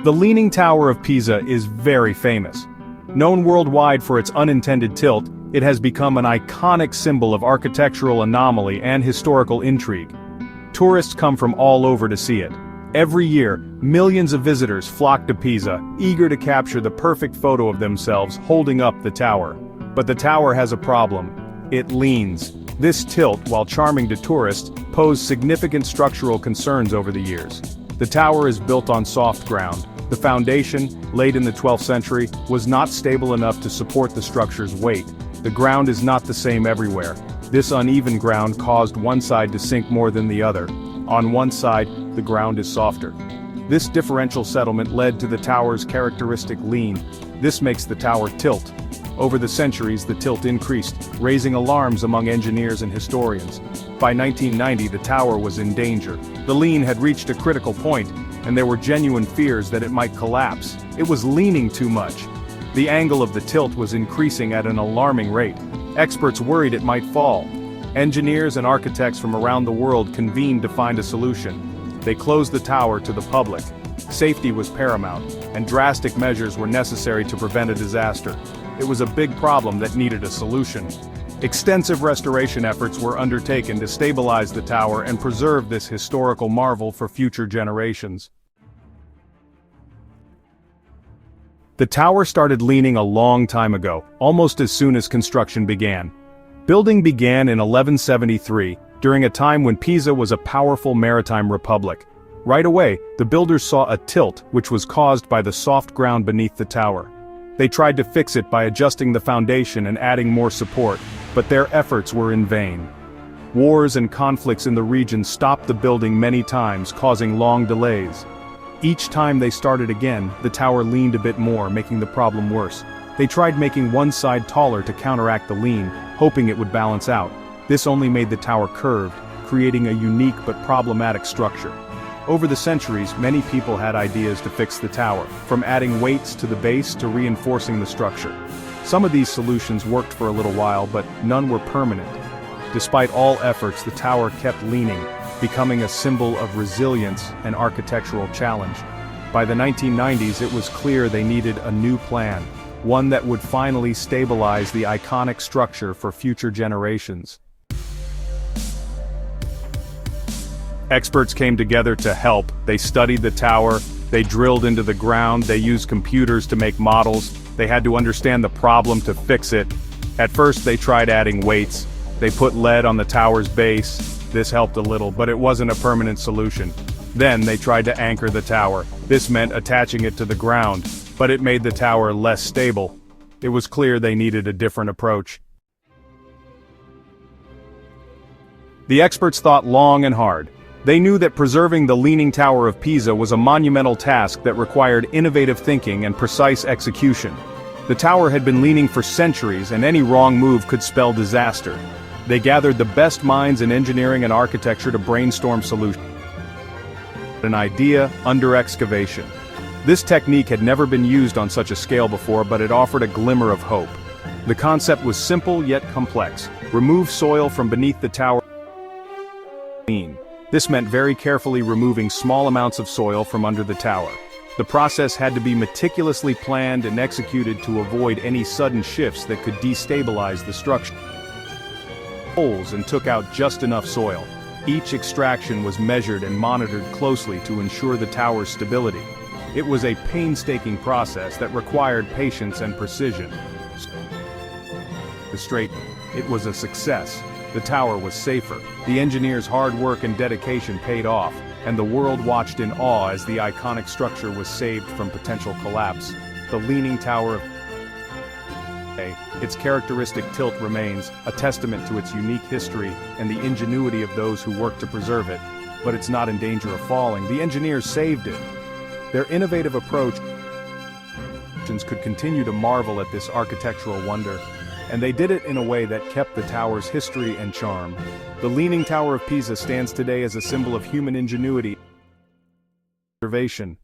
The Leaning Tower of Pisa is very famous. Known worldwide for its unintended tilt, it has become an iconic symbol of architectural anomaly and historical intrigue. Tourists come from all over to see it. Every year, millions of visitors flock to Pisa, eager to capture the perfect photo of themselves holding up the tower. But the tower has a problem. It leans. This tilt, while charming to tourists, posed significant structural concerns over the years. The tower is built on soft ground. The foundation, laid in the 12th century, was not stable enough to support the structure's weight. The ground is not the same everywhere. This uneven ground caused one side to sink more than the other. On one side, the ground is softer. This differential settlement led to the tower's characteristic lean. This makes the tower tilt. Over the centuries, the tilt increased, raising alarms among engineers and historians. By 1990, the tower was in danger. The lean had reached a critical point, and there were genuine fears that it might collapse. It was leaning too much. The angle of the tilt was increasing at an alarming rate. Experts worried it might fall. Engineers and architects from around the world convened to find a solution. They closed the tower to the public. Safety was paramount, and drastic measures were necessary to prevent a disaster. It was a big problem that needed a solution. Extensive restoration efforts were undertaken to stabilize the tower and preserve this historical marvel for future generations. The tower started leaning a long time ago, almost as soon as construction began. Building began in 1173, during a time when Pisa was a powerful maritime republic. Right away, the builders saw a tilt which was caused by the soft ground beneath the tower. They tried to fix it by adjusting the foundation and adding more support, but their efforts were in vain. Wars and conflicts in the region stopped the building many times, causing long delays. Each time they started again, the tower leaned a bit more, making the problem worse. They tried making one side taller to counteract the lean, hoping it would balance out. This only made the tower curved, creating a unique but problematic structure. Over the centuries, many people had ideas to fix the tower, from adding weights to the base to reinforcing the structure. Some of these solutions worked for a little while, but none were permanent. Despite all efforts, the tower kept leaning, becoming a symbol of resilience and architectural challenge. By the 1990s, it was clear they needed a new plan, one that would finally stabilize the iconic structure for future generations. Experts came together to help. They studied the tower, they drilled into the ground, they used computers to make models. They had to understand the problem to fix it. At first they tried adding weights. They put lead on the tower's base. This helped a little, but it wasn't a permanent solution. Then they tried to anchor the tower. This meant attaching it to the ground, but it made the tower less stable. It was clear they needed a different approach. The experts thought long and hard. They knew that preserving the Leaning Tower of Pisa was a monumental task that required innovative thinking and precise execution. The tower had been leaning for centuries, and any wrong move could spell disaster. They gathered the best minds in engineering and architecture to brainstorm solutions. An idea under excavation. This technique had never been used on such a scale before, but it offered a glimmer of hope. The concept was simple yet complex. Remove soil from beneath the tower. This meant very carefully removing small amounts of soil from under the tower. The process had to be meticulously planned and executed to avoid any sudden shifts that could destabilize the structure. Holes and took out just enough soil. Each extraction was measured and monitored closely to ensure the tower's stability. It was a painstaking process that required patience and precision. It was a success. The tower was safer. The engineers' hard work and dedication paid off, and the world watched in awe as the iconic structure was saved from potential collapse. The Leaning Tower of Pisa, its characteristic tilt remains, a testament to its unique history and the ingenuity of those who worked to preserve it. But it's not in danger of falling. The engineers saved it. Their innovative approach could continue to marvel at this architectural wonder. And they did it in a way that kept the tower's history and charm. The Leaning Tower of Pisa stands today as a symbol of human ingenuity and preservation.